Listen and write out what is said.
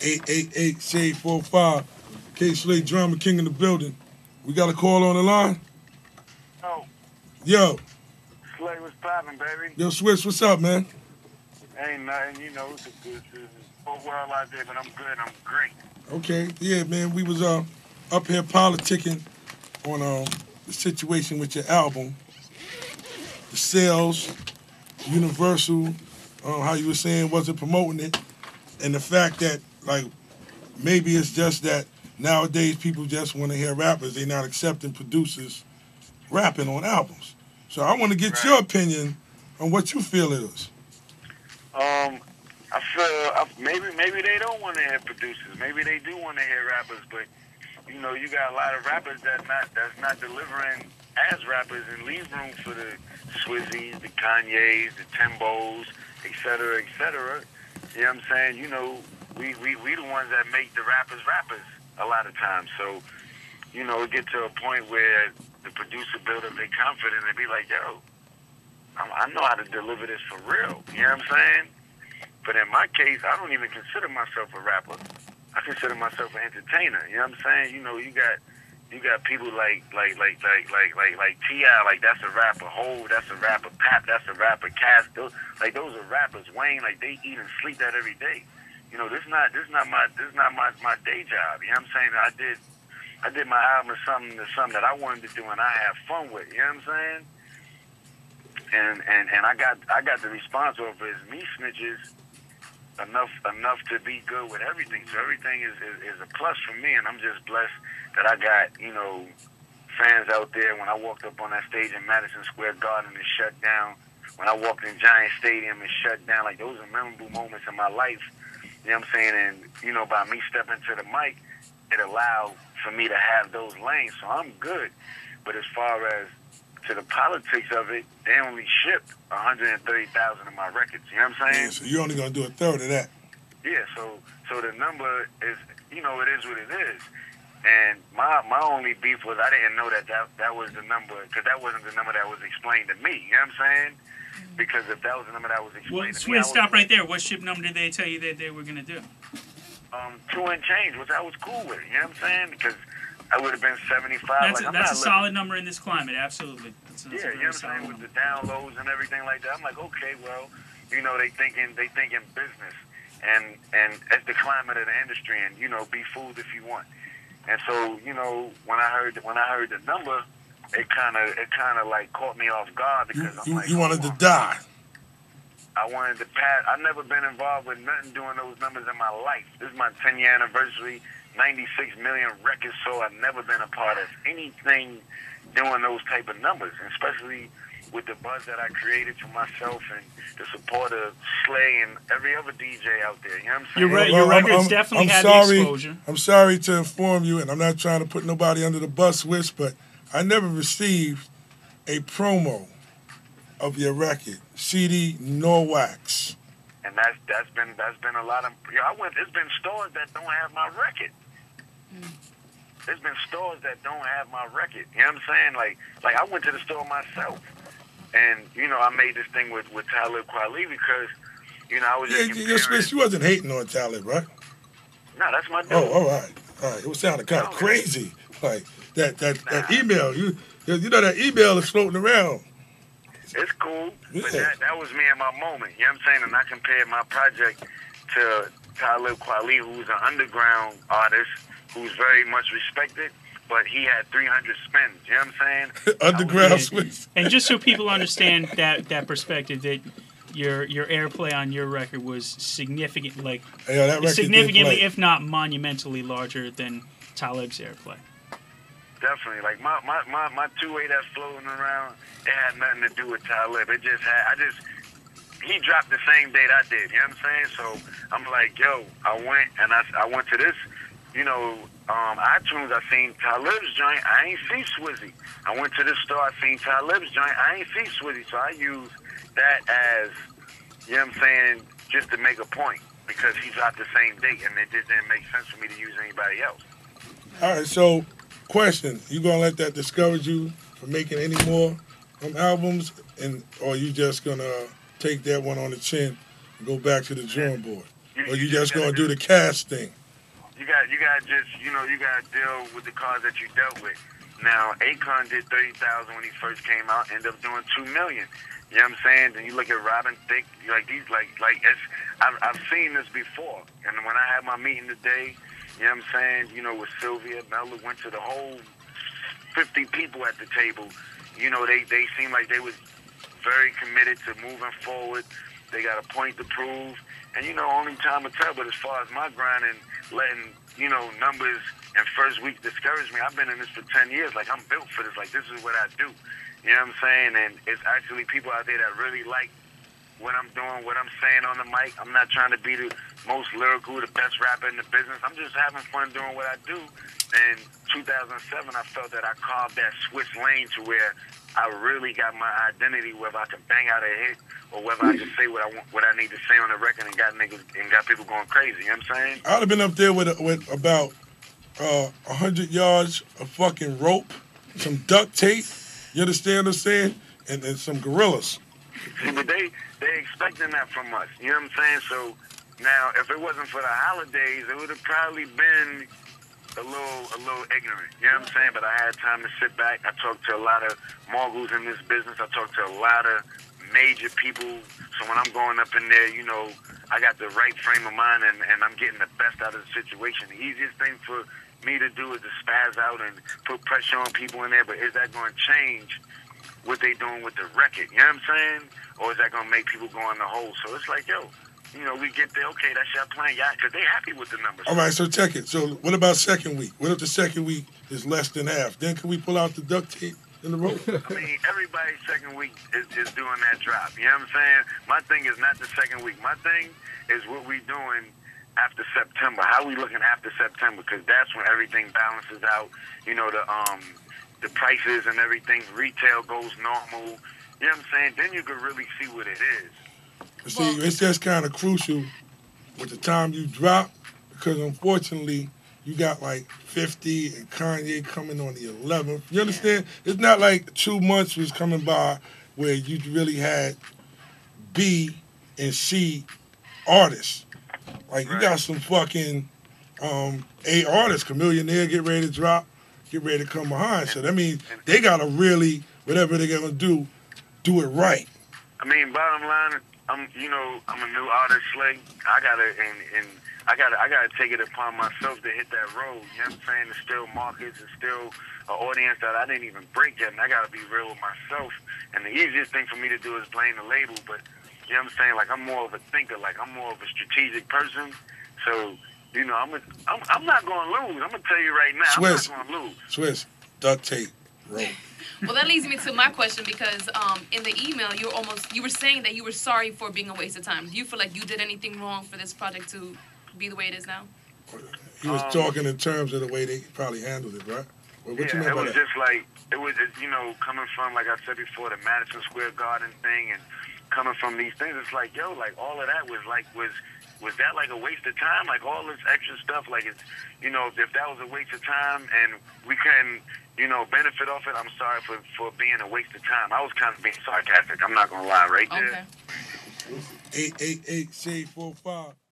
888 Shade 45. K Slade Drama King in the building. We got a call on the line. Oh. Yo. Slade, what's poppin', baby? Yo, Swizz, what's up, man? Ain't nothing, you know, it's a whole world out there, but I'm good, I'm great. Okay, yeah, man, we was up here politicking on the situation with your album, the sales, Universal, how you were saying wasn't promoting it, and the fact that, like, maybe it's just that nowadays people just want to hear rappers, they're not accepting producers rapping on albums. So I want to get your opinion on what you feel it is. I feel maybe they don't want to hear producers. Maybe they do want to hear rappers, but you know, you got a lot of rappers that's not delivering as rappers and leave room for the Swizzys, the Kanyes, the Timbos, et cetera, et cetera. You know what I'm saying? You know, we the ones that make the rappers a lot of times. So, you know, it get to a point where the producer build up their confidence and be like, yo, I know how to deliver this for real. You know what I'm saying? But in my case, I don't even consider myself a rapper. I consider myself an entertainer. You know what I'm saying? You know, you got people like T.I., like that's a rapper. Hov, that's a rapper. Pap, that's a rapper. Cass, those are rappers. Wayne, like they eat and sleep that every day. You know, this is not my day job. You know what I'm saying? I did my album as something that I wanted to do and I have fun with. You know what I'm saying? And I got the response of it. Me snitches enough to be good with everything. So everything is a plus for me, and I'm just blessed that I got, you know, fans out there. When I walked up on that stage in Madison Square Garden and shut down, when I walked in Giant Stadium and shut down, like those are memorable moments in my life. You know what I'm saying? And, you know, by me stepping to the mic, it allowed for me to have those lanes. So I'm good. But as far as to the politics of it, they only shipped 130,000 of my records. You know what I'm saying? Yeah, so you're only going to do a third of that. Yeah, so the number is, you know, it is what it is. And my only beef was I didn't know that was the number, because that wasn't the number that was explained to me. You know what I'm saying? Because if that was the number that was explained to me... Swizz, stop right there. What ship number did they tell you that they were going to do? 2 and change, which I was cool with. You know what I'm saying? Because I would have been 75. That's a solid number in this climate, absolutely. That's yeah, you know what I'm saying? With the downloads and everything like that. I'm like, okay, well, you know, they thinking business. And it's the climate of the industry, and, you know, be fooled if you want. And so, you know, when I heard the number, it kind of like caught me off guard, because I'm like, you wanted to die. I wanted to pass. I've never been involved with nothing doing those numbers in my life. This is my 10-year anniversary, 96 million records, so I've never been a part of anything doing those type of numbers, especially with the buzz that I created for myself and the support of Slay and every other DJ out there. You know what I'm saying? Your records definitely had the exposure. I'm sorry to inform you, and I'm not trying to put nobody under the bus, Swizz, but I never received a promo of your record, CD nor wax. And that's been a lot of. There's been stores that don't have my record. There's been stores that don't have my record. You know what I'm saying? Like I went to the store myself, and you know I made this thing with Talib Kweli because you know I was just comparing. Swizz, you wasn't hating on Talib, right? No, that's my dude. Oh, all right. It was sounding kind of crazy, like that email. You know that email is floating around. It's cool, but that was me in my moment. You know what I'm saying? And I compared my project to Talib Kweli, who's an underground artist who's very much respected, but he had 300 spins. You know what I'm saying? Underground Swizz. And just so people understand that perspective, that your airplay on your record was significant, like significantly, if not monumentally, larger than Talib's airplay. Definitely. Like my 2-way that's floating around, it had nothing to do with Talib. It just had, he dropped the same date I did. You know what I'm saying? So I'm like, yo, I went to this, you know, iTunes, I seen Talib's joint. I ain't see Swizzy. I went to this store, I seen Talib's joint. I ain't see Swizzy. So I used that as, you know what I'm saying, just to make a point, because he dropped the same date and it just didn't make sense for me to use anybody else. All right, so question, you gonna let that discourage you from making any more albums, or you just gonna take that one on the chin and go back to the drawing board? Or you just gonna do the cash thing? You got just, you gotta deal with the cards that you dealt with. Now, Akon did 30,000 when he first came out, ended up doing 2 million. You know what I'm saying? Then you look at Robin Thicke, I've seen this before. And when I had my meeting today, you know what I'm saying? With Sylvia, Mella went to the whole 50 people at the table. They seemed like they was very committed to moving forward. They got a point to prove. And, only time will tell. But as far as my grind and letting, numbers and first week discourage me, I've been in this for 10 years. Like, I'm built for this. Like, this is what I do. You know what I'm saying? And it's actually people out there that really like what I'm doing, what I'm saying on the mic. I'm not trying to be the most lyrical, the best rapper in the business. I'm just having fun doing what I do. And 2007, I felt that I carved that switch lane to where I really got my identity, whether I can bang out a hit or whether I can say what I want, what I need to say on the record, and got niggas and got people going crazy. You know what I'm saying? I'd have been up there with about 100 yards of fucking rope, some duct tape. You understand what I'm saying? And some gorillas. See, but they expecting that from us. You know what I'm saying? So now, if it wasn't for the holidays, it would have probably been a little ignorant. You know what I'm saying? But I had time to sit back. I talked to a lot of moguls in this business. I talked to a lot of major people. So when I'm going up in there, I got the right frame of mind and I'm getting the best out of the situation. The easiest thing for me to do is to spaz out and put pressure on people in there, but is that going to change what they doing with the record? You know what I'm saying? Or is that going to make people go in the hole? So it's like, we get there, okay, that's your plan, yeah, because they happy with the numbers. All right, so check it. So what about second week? What if the second week is less than half? Then can we pull out the duct tape in the rope? I mean, everybody's second week is doing that drop. You know what I'm saying? My thing is not the second week. My thing is what we doing after September. How we looking after September? Because that's when everything balances out. The prices and everything, retail goes normal. You know what I'm saying? Then you can really see what it is. See, it's just kind of crucial with the time you drop, because unfortunately you got like 50 and Kanye coming on the 11th. You understand? It's not like 2 months was coming by where you really had B and C artists. Like, you got some fucking A artists, Chameleonaire, get ready to drop, get ready to come behind. So that means they got to really, whatever they're going to do it right. I mean, bottom line, I'm a new artist, Slay. I gotta take it upon myself to hit that road. You know what I'm saying? There's still markets, there's still an audience that I didn't even break yet, and I gotta be real with myself. And the easiest thing for me to do is blame the label, but you know what I'm saying? Like, I'm more of a thinker, like I'm more of a strategic person. So, I'm not gonna lose. I'm gonna tell you right now, Swizz, I'm not gonna lose. Swizz, duct tape, rope. Well, that leads me to my question, because in the email you were saying that you were sorry for being a waste of time. Do you feel like you did anything wrong for this project to be the way it is now? He was talking in terms of the way they probably handled it, right? What you mean by that? Just like, it was, coming from, like I said before, the Madison Square Garden thing, and coming from these things, it's like, all of that was that like a waste of time? Like, all this extra stuff, like, it's, if that was a waste of time and we couldn't, benefit off it, I'm sorry for being a waste of time. I was kind of being sarcastic. I'm not going to lie right there. Okay. 888-SHADE-45.